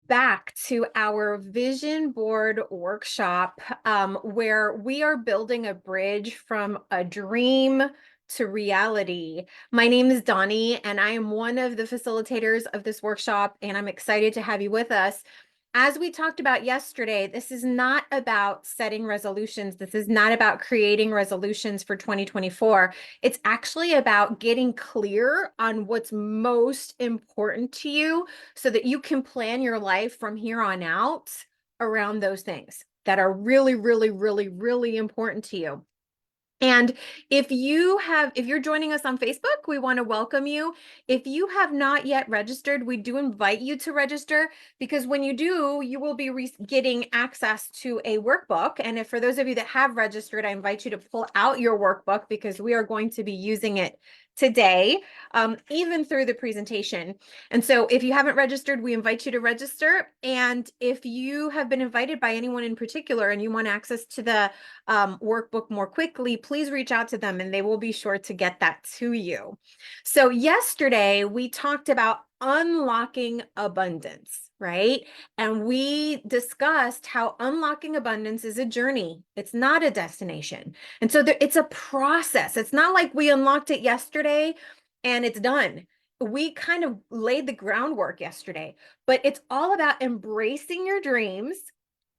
back to our vision board workshop where we are building a bridge from a dream to reality. My name is Donnie, and I am one of the facilitators of this workshop, and I'm excited to have you with us. As we talked about yesterday, this is not about setting resolutions. This is not about creating resolutions for 2024. It's actually about getting clear on what's most important to you so that you can plan your life from here on out around those things that are really, really, really, really important to you. And if you're joining us on Facebook, we want to welcome you. If you have not yet registered, we do invite you to register, because when you do, you will be getting access to a workbook. And if for those of you that have registered, I invite you to pull out your workbook, because we are going to be using it today, even through the presentation. And so if you haven't registered, we invite you to register. And if you have been invited by anyone in particular and you want access to the workbook more quickly, please reach out to them and they will be sure to get that to you. So yesterday we talked about unlocking abundance, right? And we discussed how unlocking abundance is a journey. It's not a destination. And so it's a process. It's not like we unlocked it yesterday and it's done. We kind of laid the groundwork yesterday, but it's all about embracing your dreams,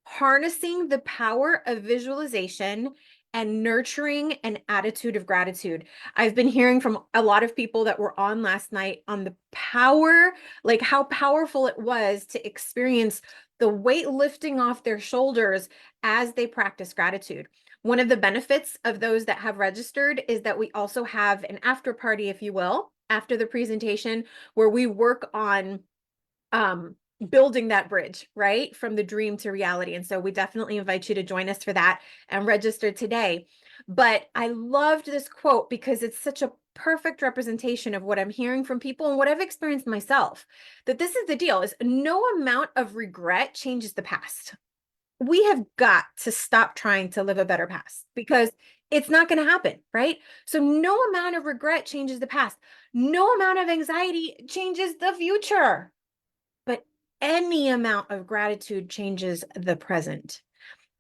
harnessing the power of visualization, and nurturing an attitude of gratitude. I've been hearing from a lot of people that were on last night on the power, like how powerful it was to experience the weight lifting off their shoulders as they practice gratitude. One of the benefits of those that have registered is that we also have an after party, if you will, after the presentation, where we work on building that bridge, right? From the dream to reality. And so we definitely invite you to join us for that and register today. But I loved this quote because it's such a perfect representation of what I'm hearing from people and what I've experienced myself. That this is the deal: is no amount of regret changes the past. We have got to stop trying to live a better past, because it's not going to happen, right? So no amount of regret changes the past. No amount of anxiety changes the future. But any amount of gratitude changes the present.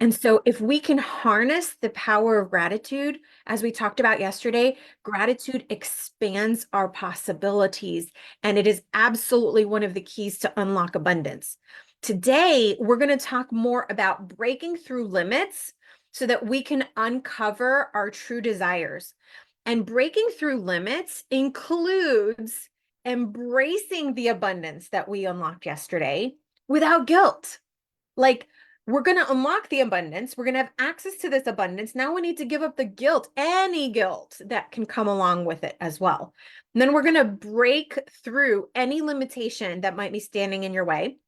And so if we can harness the power of gratitude, as we talked about yesterday, gratitude expands our possibilities, and it is absolutely one of the keys to unlock abundance. Today, we're going to talk more about breaking through limits so that we can uncover our true desires. And breaking through limits includes embracing the abundance that we unlocked yesterday without guilt. Like, we're going to unlock the abundance. We're going to have access to this abundance. Now we need to give up the guilt, any guilt that can come along with it as well. And then we're going to break through any limitation that might be standing in your way.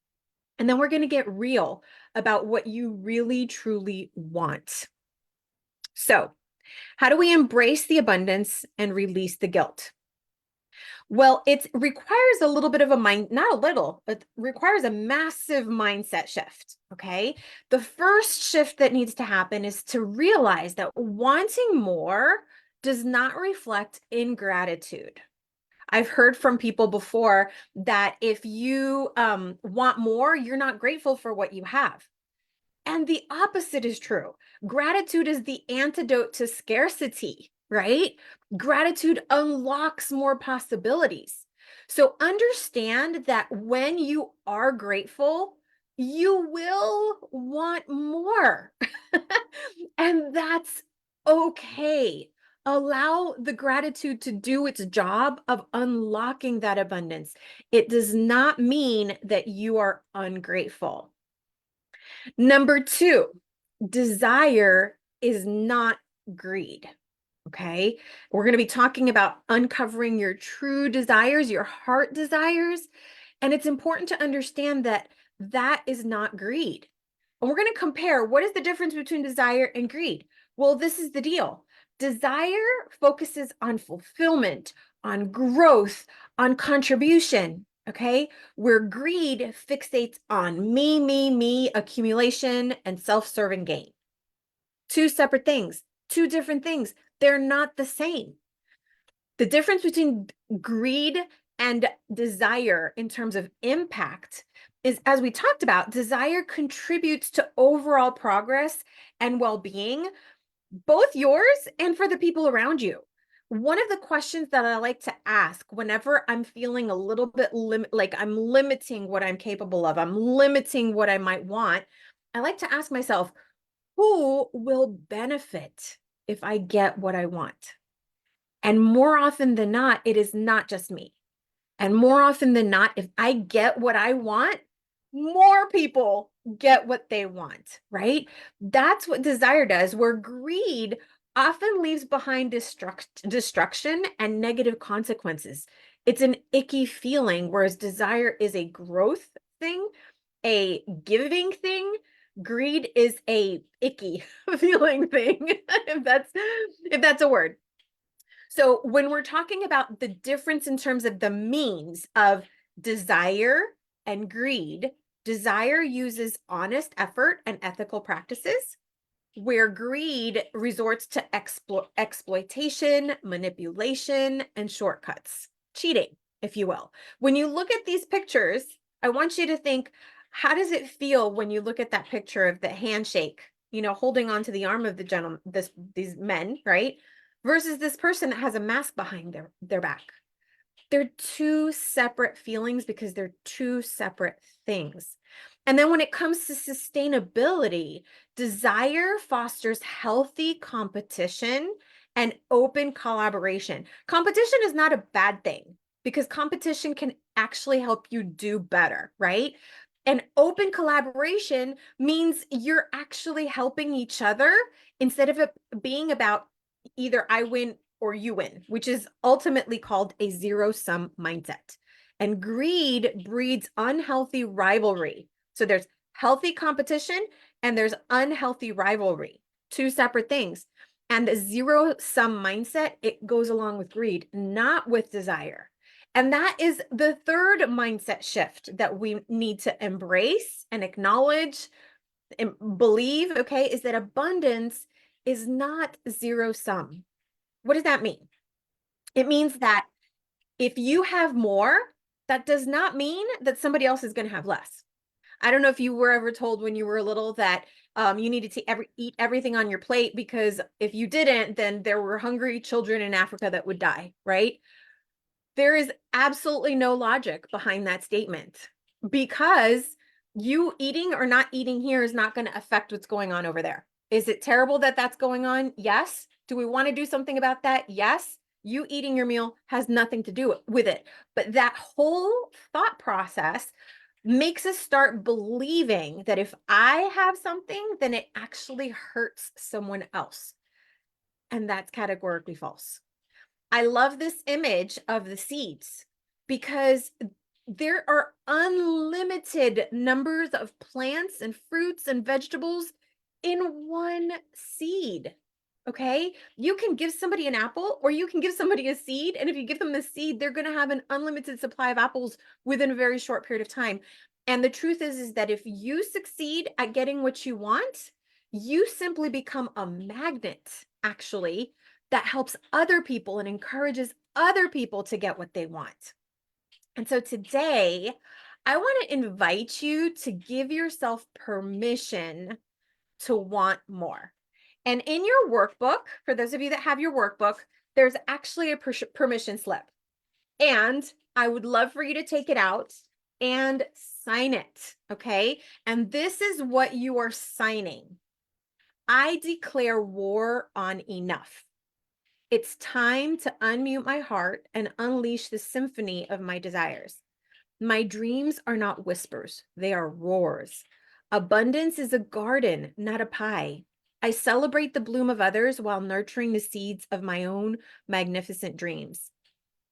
And then we're going to get real about what you really, truly want. So, how do we embrace the abundance and release the guilt? Well, it requires a little bit of a not a little, but requires a massive mindset shift. Okay. The first shift that needs to happen is to realize that wanting more does not reflect ingratitude. I've heard from people before that if you want more, you're not grateful for what you have. And the opposite is true. Gratitude is the antidote to scarcity, right? Gratitude unlocks more possibilities. So understand that when you are grateful, you will want more. And that's okay. Allow the gratitude to do its job of unlocking that abundance. It does not mean that you are ungrateful. Number two, desire is not greed. Okay. We're going to be talking about uncovering your true desires, your heart desires. And it's important to understand that that is not greed. And we're going to compare what is the difference between desire and greed. Well, this is the deal. Desire focuses on fulfillment, on growth, on contribution. Okay. Where greed fixates on me, accumulation, and self-serving gain. Two separate things, two different things. They're not the same. The difference between greed and desire in terms of impact is, as we talked about, desire contributes to overall progress and well-being, both yours and for the people around you. One of the questions that I like to ask whenever I'm feeling a little bit like I'm limiting what I'm capable of, I'm limiting what I might want, I like to ask myself, who will benefit if I get what I want? And more often than not, it is not just me. And more often than not, if I get what I want, more people get what they want, right? That's what desire does, where greed often leaves behind destruction and negative consequences. It's an icky feeling, whereas desire is a growth thing, a giving thing. Greed is a icky feeling thing, if that's a word. So when we're talking about the difference in terms of the means of desire and greed, desire uses honest effort and ethical practices, where greed resorts to exploitation, manipulation, and shortcuts, cheating, if you will. When you look at these pictures, I want you to think, how does it feel when you look at that picture of the handshake, holding onto the arm of the gentleman, these men, right? Versus this person that has a mask behind their back. They're two separate feelings because they're two separate things. And then when it comes to sustainability, desire fosters healthy competition and open collaboration. Competition is not a bad thing because competition can actually help you do better, right? And open collaboration means you're actually helping each other instead of it being about either I win or you win, which is ultimately called a zero-sum mindset. And greed breeds unhealthy rivalry. So there's healthy competition and there's unhealthy rivalry, two separate things. And the zero-sum mindset, it goes along with greed, not with desire. And that is the third mindset shift that we need to embrace and acknowledge and believe, okay, is that abundance is not zero sum. What does that mean? It means that if you have more, that does not mean that somebody else is going to have less. I don't know if you were ever told when you were little that you needed to eat everything on your plate, because if you didn't, then there were hungry children in Africa that would die, right? There is absolutely no logic behind that statement, because you eating or not eating here is not going to affect what's going on over there. Is it terrible that that's going on? Yes. Do we want to do something about that? Yes. You eating your meal has nothing to do with it. But that whole thought process makes us start believing that if I have something, then it actually hurts someone else. And that's categorically false. I love this image of the seeds because there are unlimited numbers of plants and fruits and vegetables in one seed. Okay. You can give somebody an apple or you can give somebody a seed. And if you give them the seed, they're going to have an unlimited supply of apples within a very short period of time. And the truth is that if you succeed at getting what you want, you simply become a magnet, actually, that helps other people and encourages other people to get what they want. And so today, I want to invite you to give yourself permission to want more. And in your workbook, for those of you that have your workbook, there's actually a permission slip. And I would love for you to take it out and sign it, okay? And this is what you are signing. I declare war on enough. It's time to unmute my heart and unleash the symphony of my desires. My dreams are not whispers, they are roars. Abundance is a garden, not a pie. I celebrate the bloom of others while nurturing the seeds of my own magnificent dreams.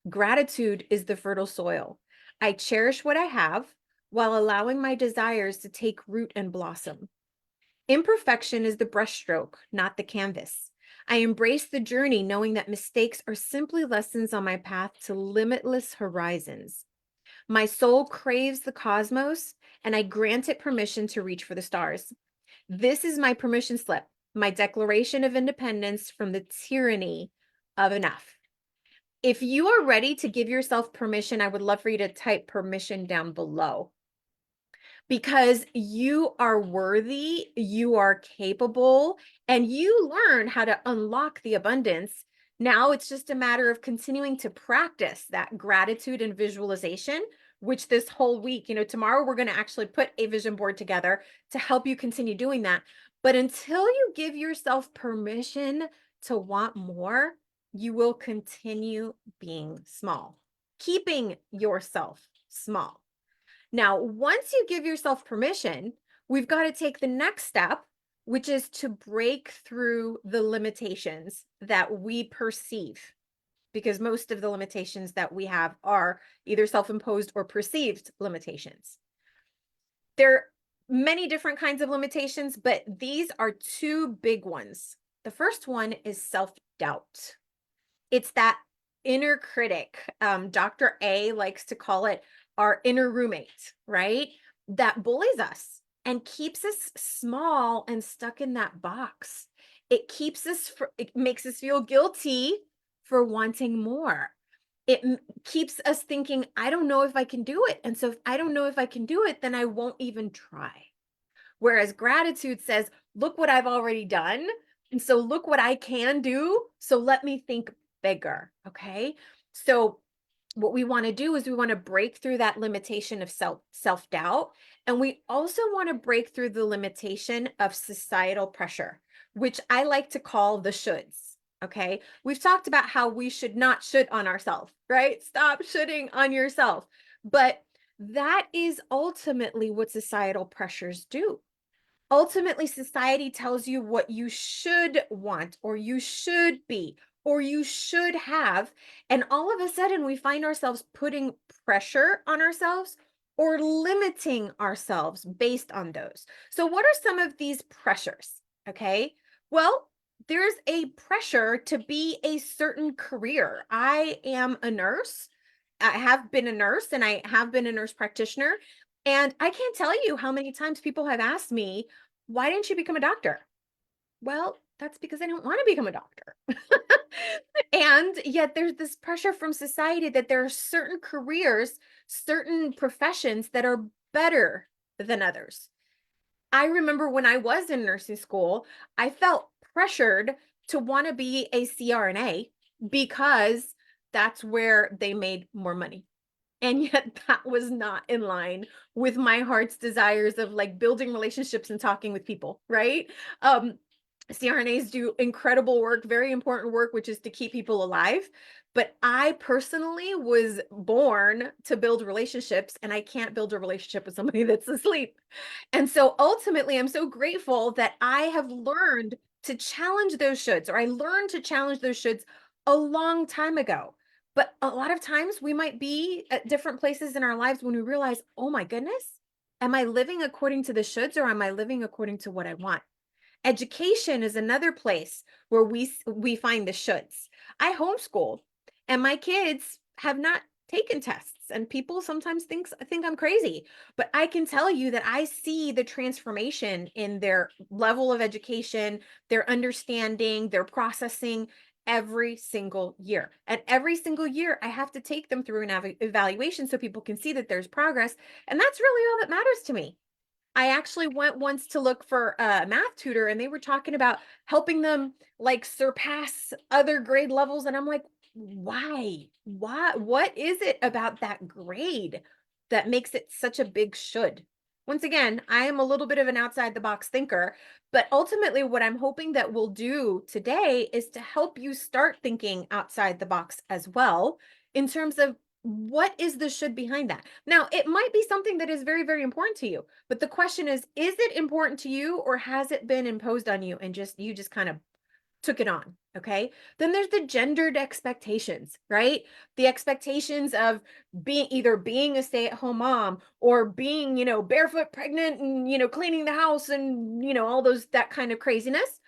Gratitude is the fertile soil. I cherish what I have while allowing my desires to take root and blossom. Imperfection is the brushstroke, not the canvas. I embrace the journey knowing that mistakes are simply lessons on my path to limitless horizons. My soul craves the cosmos, and I grant it permission to reach for the stars. This is my permission slip, my declaration of independence from the tyranny of enough. If you are ready to give yourself permission, I would love for you to type permission down below. because you are worthy, you are capable, and you learn how to unlock the abundance. Now it's just a matter of continuing to practice that gratitude and visualization, which this whole week, tomorrow we're going to actually put a vision board together to help you continue doing that. But until you give yourself permission to want more, you will continue being small, keeping yourself small. Now, once you give yourself permission, we've got to take the next step, which is to break through the limitations that we perceive, because most of the limitations that we have are either self-imposed or perceived limitations. There are many different kinds of limitations, but these are two big ones. The first one is self-doubt. It's that inner critic. Dr. A likes to call it our inner roommate, right? That bullies us and keeps us small and stuck in that box. It makes us feel guilty for wanting more. It keeps us thinking, I don't know if I can do it. And so if I don't know if I can do it, then I won't even try. Whereas gratitude says, look what I've already done. And so look what I can do. So let me think bigger. Okay. So what we want to do is we want to break through that limitation of self-doubt. And we also want to break through the limitation of societal pressure, which I like to call the shoulds. Okay. We've talked about how we should not should on ourselves, right? Stop shoulding on yourself. But that is ultimately what societal pressures do. Ultimately, society tells you what you should want, or you should be, or you should have. And all of a sudden, we find ourselves putting pressure on ourselves or limiting ourselves based on those. So, what are some of these pressures? Okay. Well, there's a pressure to be a certain career. I am a nurse. I have been a nurse and I have been a nurse practitioner. And I can't tell you how many times people have asked me, why didn't you become a doctor? Well, that's because I don't want to become a doctor. And yet there's this pressure from society that there are certain careers, certain professions that are better than others. I remember when I was in nursing school, I felt pressured to want to be a CRNA because that's where they made more money. And yet that was not in line with my heart's desires of like building relationships and talking with people, right? CRNAs do incredible work, very important work, which is to keep people alive. But I personally was born to build relationships, and I can't build a relationship with somebody that's asleep. And so ultimately, I'm so grateful that I have learned to challenge those shoulds, or I learned to challenge those shoulds a long time ago. But a lot of times we might be at different places in our lives when we realize, oh my goodness, am I living according to the shoulds or am I living according to what I want? Education is another place where we find the shoulds. I homeschool and my kids have not taken tests and people sometimes think I'm crazy, but I can tell you that I see the transformation in their level of education, their understanding, their processing every single year. And every single year I have to take them through an evaluation so people can see that there's progress, and that's really all that matters to me. I actually went once to look for a math tutor and they were talking about helping them like surpass other grade levels. And I'm like, why? Why? What is it about that grade that makes it such a big should? Once again, I am a little bit of an outside the box thinker, but ultimately, what I'm hoping that we'll do today is to help you start thinking outside the box as well in terms of what is the should behind that. Now, it might be something that is very, very important to you. But the question is it important to you or has it been imposed on you and you just kind of took it on? Okay. Then there's the gendered expectations, right? The expectations of being a stay-at-home mom or being, barefoot pregnant and, cleaning the house and, all that kind of craziness.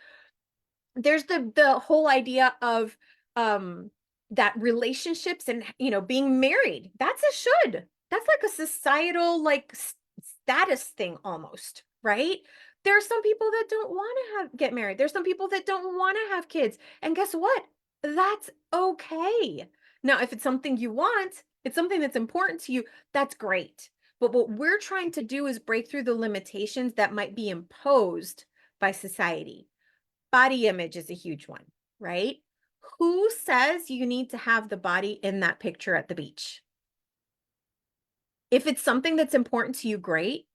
There's the whole idea of um that relationships and being married, that's a should. That's like a societal like status thing almost, right? There are some people that don't want to get married. There's some people that don't want to have kids. And guess what? That's okay. Now, if it's something you want, it's something that's important to you, that's great. But what we're trying to do is break through the limitations that might be imposed by society. Body image is a huge one, right? Who says you need to have the body in that picture at the beach? If it's something that's important to you, great.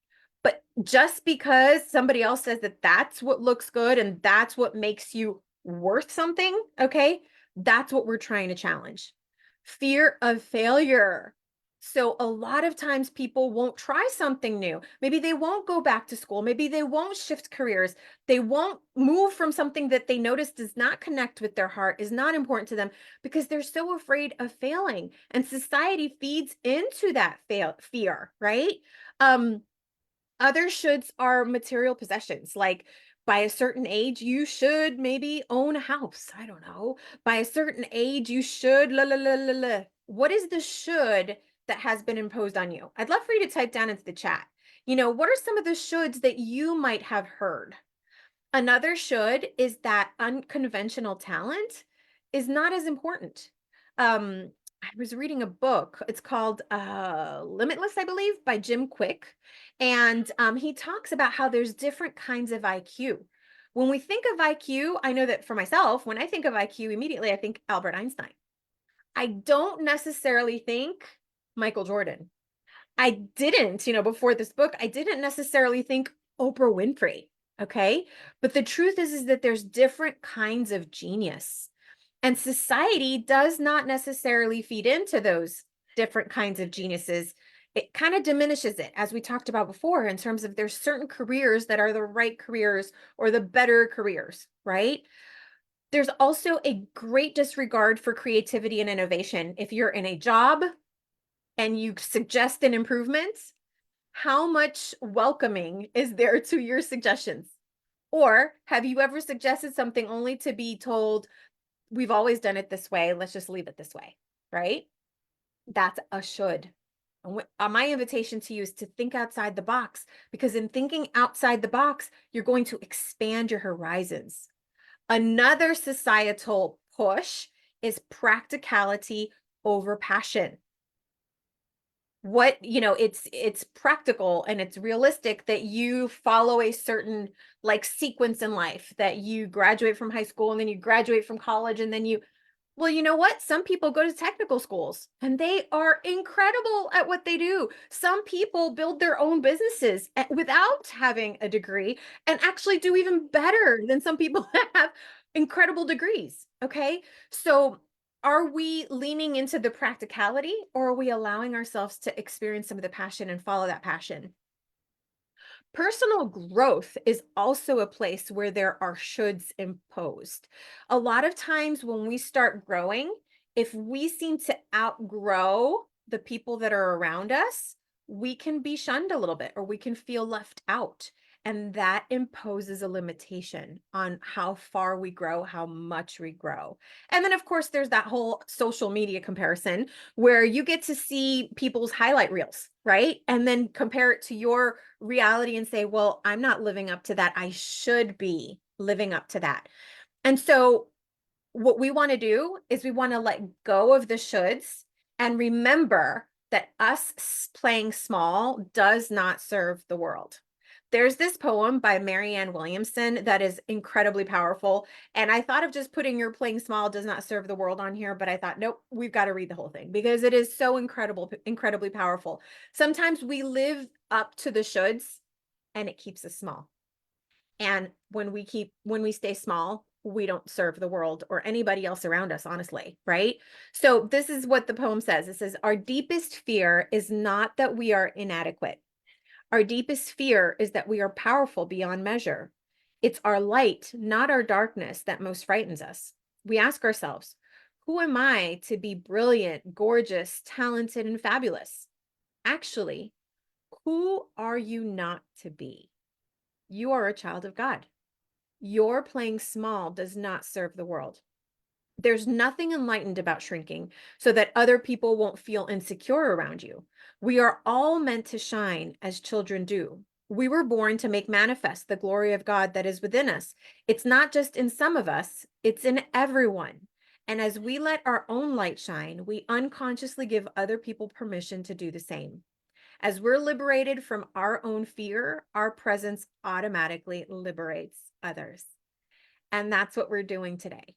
But just because somebody else says that that's what looks good and that's what makes you worth something, okay? That's what we're trying to challenge. Fear of failure. So a lot of times people won't try something new. Maybe they won't go back to school. Maybe they won't shift careers. They won't move from something that they notice does not connect with their heart, is not important to them, because they're so afraid of failing. And society feeds into that fear, right? Um, Other shoulds are material possessions, like by a certain age, you should maybe own a house. I don't know. By a certain age, you should la la la la la. What is the should that has been imposed on you? I'd love for you to type down into the chat. What are some of the shoulds that you might have heard? Another should is that unconventional talent is not as important. I was reading a book. It's called Limitless, I believe, by Jim Quick. And he talks about how there's different kinds of IQ. When we think of IQ, I know that for myself, when I think of IQ, immediately I think Albert Einstein. I don't necessarily think Michael Jordan. I didn't, before this book, I didn't necessarily think Oprah Winfrey. Okay. But the truth is that there's different kinds of genius, and society does not necessarily feed into those different kinds of geniuses. It kind of diminishes it, as we talked about before, in terms of there's certain careers that are the right careers or the better careers, right? There's also a great disregard for creativity and innovation. If you're in a job and you suggest an improvement, how much welcoming is there to your suggestions? Or have you ever suggested something only to be told, we've always done it this way, let's just leave it this way, right? That's a should. My invitation to you is to think outside the box, because in thinking outside the box, you're going to expand your horizons. Another societal push is practicality over passion. It's practical and it's realistic that you follow a certain like sequence in life, that you graduate from high school and then you graduate from college and then well, you know what? Some people go to technical schools and they are incredible at what they do. Some people build their own businesses without having a degree and actually do even better than some people that have incredible degrees. Okay. So, are we leaning into the practicality, or are we allowing ourselves to experience some of the passion and follow that passion? Personal growth is also a place where there are shoulds imposed. A lot of times when we start growing, if we seem to outgrow the people that are around us, we can be shunned a little bit or we can feel left out. And that imposes a limitation on how far we grow, how much we grow. And then, of course, there's that whole social media comparison where you get to see people's highlight reels, right? And then compare it to your reality and say, well, I'm not living up to that. I should be living up to that. And so, what we want to do is we want to let go of the shoulds and remember that us playing small does not serve the world. There's this poem by Marianne Williamson that is incredibly powerful. And I thought of just putting your playing small does not serve the world on here, but I thought, nope, we've got to read the whole thing because it is so incredibly powerful. Sometimes we live up to the shoulds and it keeps us small. And when we stay small, we don't serve the world or anybody else around us, honestly, right? So this is what the poem says. It says, our deepest fear is not that we are inadequate. Our deepest fear is that we are powerful beyond measure. It's our light, not our darkness, that most frightens us. We ask ourselves, who am I to be brilliant, gorgeous, talented, and fabulous? Actually, who are you not to be? You are a child of God. Your playing small does not serve the world. There's nothing enlightened about shrinking so that other people won't feel insecure around you. We are all meant to shine as children do. We were born to make manifest the glory of God that is within us. It's not just in some of us, it's in everyone. And as we let our own light shine, we unconsciously give other people permission to do the same. As we're liberated from our own fear, our presence automatically liberates others. And that's what we're doing today.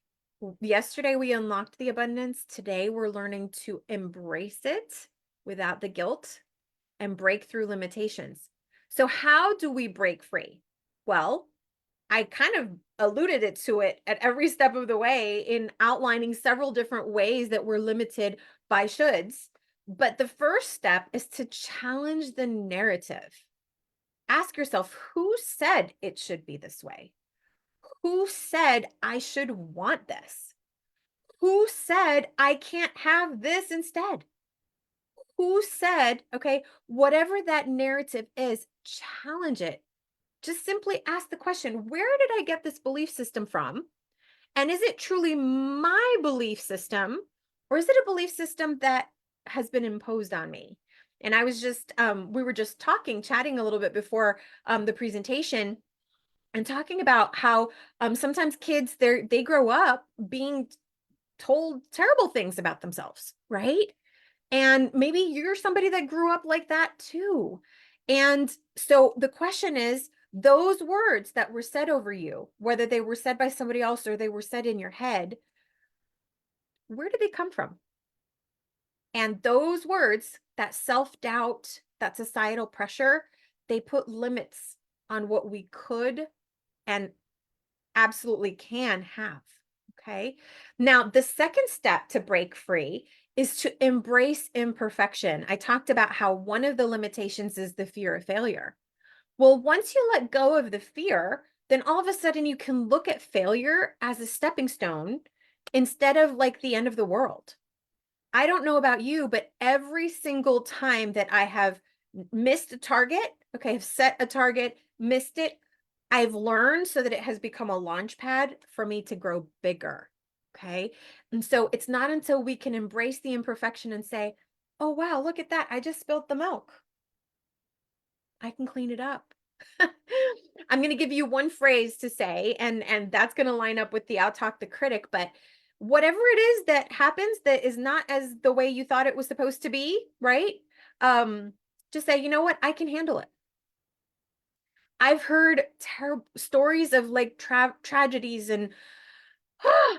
Yesterday, we unlocked the abundance. Today, we're learning to embrace it without the guilt and break through limitations. So, how do we break free? Well, I kind of alluded it to it at every step of the way in outlining several different ways that we're limited by shoulds. But the first step is to challenge the narrative. Ask yourself, who said it should be this way? Who said I should want this? Who said I can't have this instead? Who said, okay, whatever that narrative is, challenge it. Just simply ask the question, where did I get this belief system from? And is it truly my belief system, or is it a belief system that has been imposed on me? And I was just, we were just chatting a little bit before the presentation, and talking about how sometimes kids they grow up being told terrible things about themselves, right? And maybe you're somebody that grew up like that too. And so the question is, those words that were said over you, whether they were said by somebody else or they were said in your head, where did they come from? And those words, that self-doubt, that societal pressure, they put limits on what we could and absolutely can have. Okay. Now, the second step to break free is to embrace imperfection. I talked about how one of the limitations is the fear of failure. Well, once you let go of the fear, then all of a sudden you can look at failure as a stepping stone instead of like the end of the world. I don't know about you, but every single time that I have missed a target, okay, I've set a target, missed it, I've learned so that it has become a launch pad for me to grow bigger. Okay. And so it's not until we can embrace the imperfection and say, oh, wow, look at that. I just spilled the milk. I can clean it up. I'm going to give you one phrase to say, and that's going to line up with the outtalk the critic, but whatever it is that happens that is not as the way you thought it was supposed to be, right? Um, just say, you know what? I can handle it. I've heard terrible stories of like tragedies and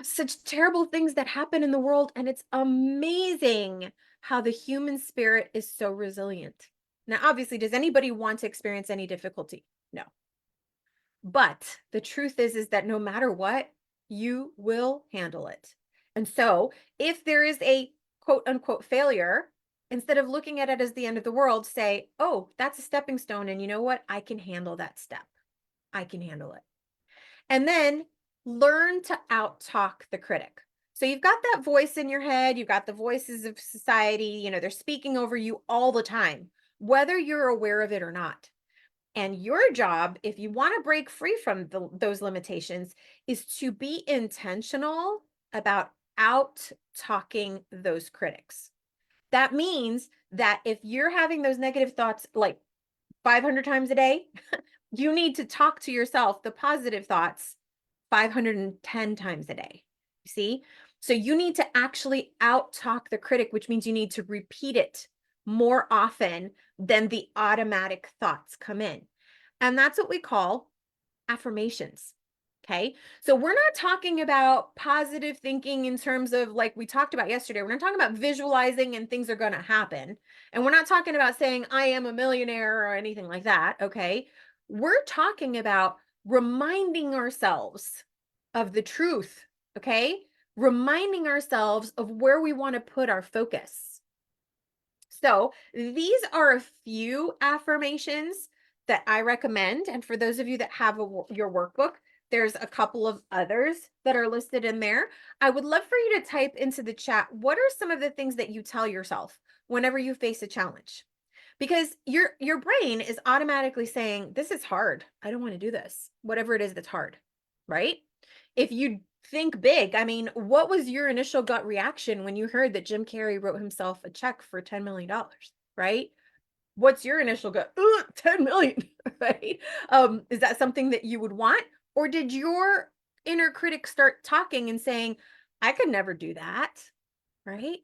such terrible things that happen in the world. And it's amazing how the human spirit is so resilient. Now, obviously, does anybody want to experience any difficulty? No. But the truth is that no matter what, you will handle it. And so if there is a quote unquote failure, instead of looking at it as the end of the world, say, oh, that's a stepping stone. And you know what? I can handle that step. I can handle it. And then learn to out-talk the critic. So you've got that voice in your head, you've got the voices of society, they're speaking over you all the time, whether you're aware of it or not. And your job, if you want to break free from those limitations, is to be intentional about out-talking those critics. That means that if you're having those negative thoughts like 500 times a day, you need to talk to yourself the positive thoughts 510 times a day. You see? So you need to actually out talk the critic, which means you need to repeat it more often than the automatic thoughts come in. And that's what we call affirmations. Okay. So we're not talking about positive thinking in terms of like we talked about yesterday. We're not talking about visualizing and things are going to happen. And we're not talking about saying I am a millionaire or anything like that. Okay. We're talking about reminding ourselves of the truth. Okay. Reminding ourselves of where we want to put our focus. So these are a few affirmations that I recommend. And for those of you that have your workbook, there's a couple of others that are listed in there. I would love for you to type into the chat, what are some of the things that you tell yourself whenever you face a challenge? Because your brain is automatically saying, this is hard. I don't want to do this, whatever it is that's hard, right? If you think big, I mean, what was your initial gut reaction when you heard that Jim Carrey wrote himself a check for $10 million, right? What's your initial gut? 10 million, right? Is that something that you would want? Or did your inner critic start talking and saying, I could never do that, right?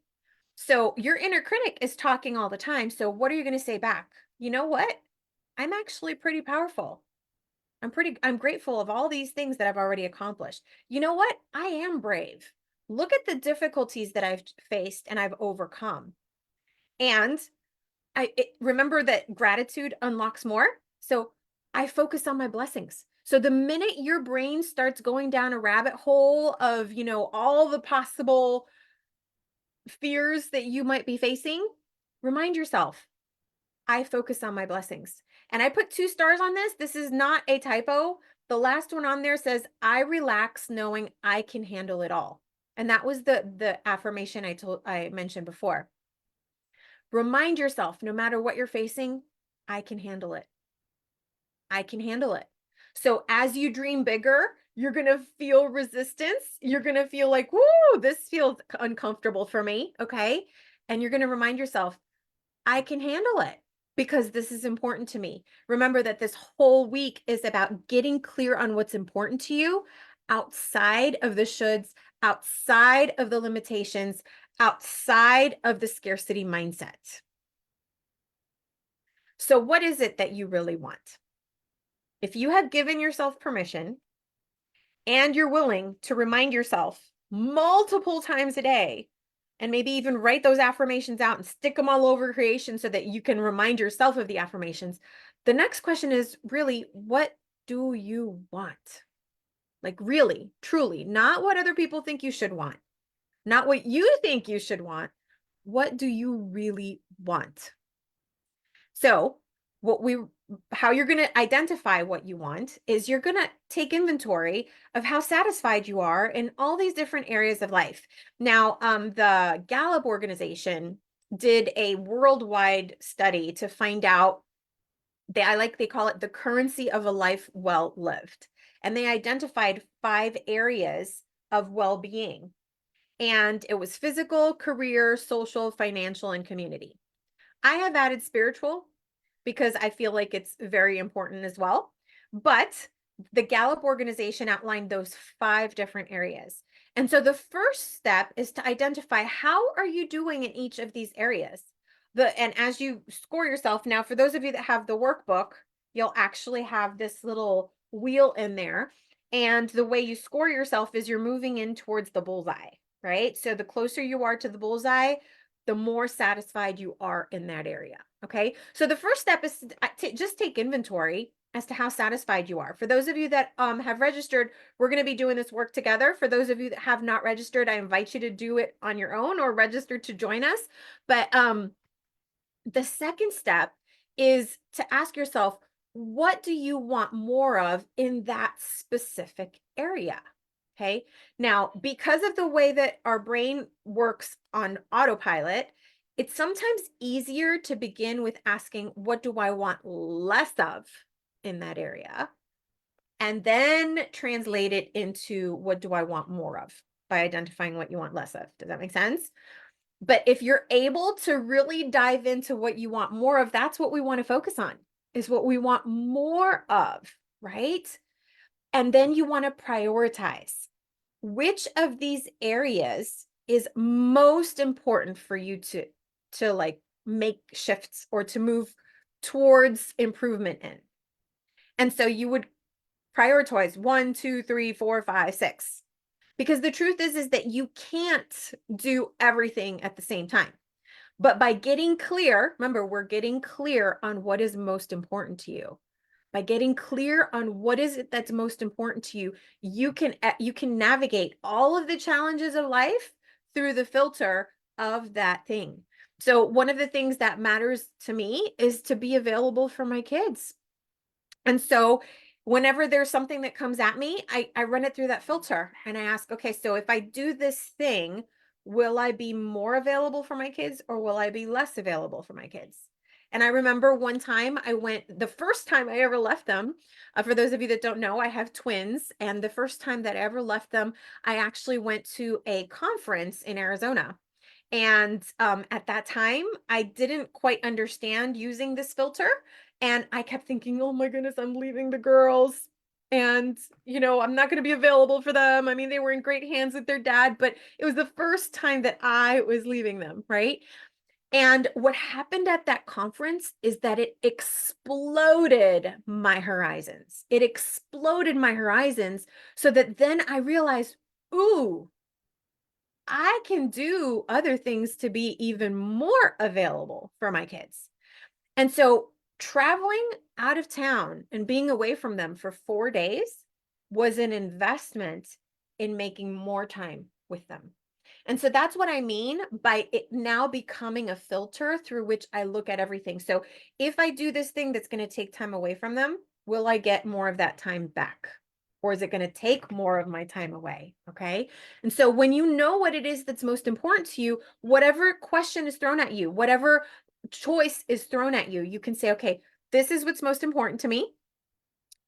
So your inner critic is talking all the time. So what are you going to say back? You know what? I'm actually pretty powerful. I'm grateful of all these things that I've already accomplished. You know what? I am brave. Look at the difficulties that I've faced and I've overcome. And remember that gratitude unlocks more. So I focus on my blessings. So the minute your brain starts going down a rabbit hole of, all the possible fears that you might be facing, remind yourself, I focus on my blessings. And I put 2 stars on this. This is not a typo. The last one on there says, I relax knowing I can handle it all. And that was the affirmation I mentioned before. Remind yourself, no matter what you're facing, I can handle it. I can handle it. So as you dream bigger, you're going to feel resistance. You're going to feel like, whoo, this feels uncomfortable for me. Okay. And you're going to remind yourself, I can handle it because this is important to me. Remember that this whole week is about getting clear on what's important to you outside of the shoulds, outside of the limitations, outside of the scarcity mindset. So, what is it that you really want? If you have given yourself permission and you're willing to remind yourself multiple times a day, and maybe even write those affirmations out and stick them all over creation so that you can remind yourself of the affirmations. The next question is really, what do you want? Like, really, truly, not what other people think you should want, not what you think you should want. What do you really want? So, how you're going to identify what you want is you're going to take inventory of how satisfied you are in all these different areas of life. Now, the Gallup organization did a worldwide study to find out they call it the currency of a life well lived. And they identified 5 areas of well-being. And it was physical, career, social, financial, and community. I have added spiritual because I feel like it's very important as well. But the Gallup organization outlined those 5 different areas. And so the first step is to identify how are you doing in each of these areas. And as you score yourself, now for those of you that have the workbook, you'll actually have this little wheel in there. And the way you score yourself is you're moving in towards the bullseye, right? So the closer you are to the bullseye, the more satisfied you are in that area. Okay. So the first step is to just take inventory as to how satisfied you are. For those of you that have registered, we're going to be doing this work together. For those of you that have not registered, I invite you to do it on your own or register to join us. But the second step is to ask yourself, what do you want more of in that specific area? Okay. Now, because of the way that our brain works on autopilot, it's sometimes easier to begin with asking, what do I want less of in that area? And then translate it into what do I want more of by identifying what you want less of. Does that make sense? But if you're able to really dive into what you want more of, that's what we want to focus on, is what we want more of, right? And then you want to prioritize which of these areas is most important for you to like make shifts or to move towards improvement in. And so you would prioritize 1, 2, 3, 4, 5, 6. Because the truth is that you can't do everything at the same time. But by getting clear, remember, we're getting clear on what is most important to you. By getting clear on what is it that's most important to you, you can navigate all of the challenges of life through the filter of that thing. So one of the things that matters to me is to be available for my kids. And so whenever there's something that comes at me, I run it through that filter and I ask, okay, so if I do this thing, will I be more available for my kids or will I be less available for my kids? And I remember one time the first time I ever left them, for those of you that don't know, I have twins. And the first time that I ever left them, I actually went to a conference in Arizona. And at that time, I didn't quite understand using this filter. And I kept thinking, oh my goodness, I'm leaving the girls. And, I'm not going to be available for them. I mean, they were in great hands with their dad, but it was the first time that I was leaving them, right? And what happened at that conference is that it exploded my horizons. It exploded my horizons so that then I realized, ooh, I can do other things to be even more available for my kids. And so traveling out of town and being away from them for 4 days was an investment in making more time with them. And so that's what I mean by it now becoming a filter through which I look at everything. So if I do this thing that's going to take time away from them, will I get more of that time back? Or is it going to take more of my time away? Okay. And so when you know what it is that's most important to you, whatever question is thrown at you, whatever choice is thrown at you, you can say, okay, this is what's most important to me.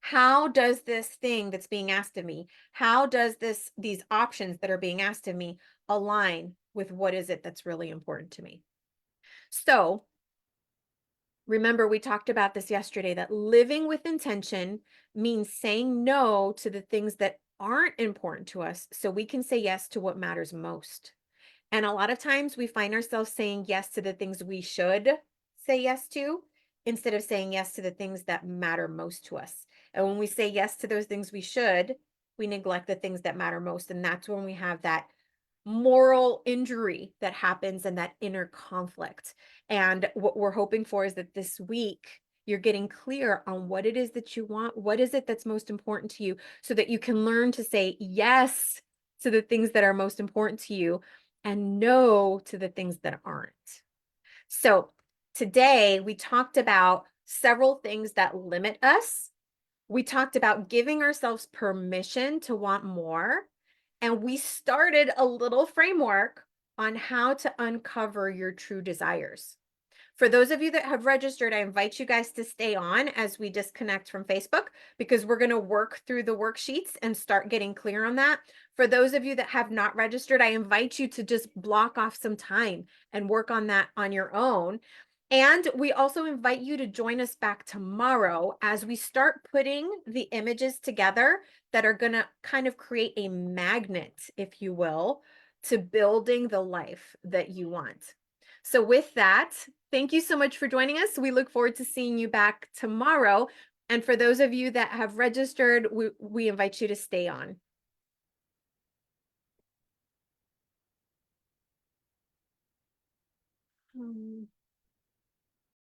How does this thing that's being asked of me, how does these options that are being asked of me align with what is it that's really important to me? So remember, we talked about this yesterday that living with intention means saying no to the things that aren't important to us so we can say yes to what matters most. And a lot of times we find ourselves saying yes to the things we should say yes to instead of saying yes to the things that matter most to us. And when we say yes to those things we should, we neglect the things that matter most. And that's when we have that moral injury that happens and that inner conflict. And what we're hoping for is that this week you're getting clear on what it is that you want. What is it that's most important to you so that you can learn to say yes to the things that are most important to you and no to the things that aren't. So today we talked about several things that limit us. We talked about giving ourselves permission to want more. And we started a little framework on how to uncover your true desires. For those of you that have registered, I invite you guys to stay on as we disconnect from Facebook because we're going to work through the worksheets and start getting clear on that. For those of you that have not registered, I invite you to just block off some time and work on that on your own. And we also invite you to join us back tomorrow as we start putting the images together that are going to kind of create a magnet, if you will, to building the life that you want. So with that, thank you so much for joining us. We look forward to seeing you back tomorrow. And for those of you that have registered, we invite you to stay on.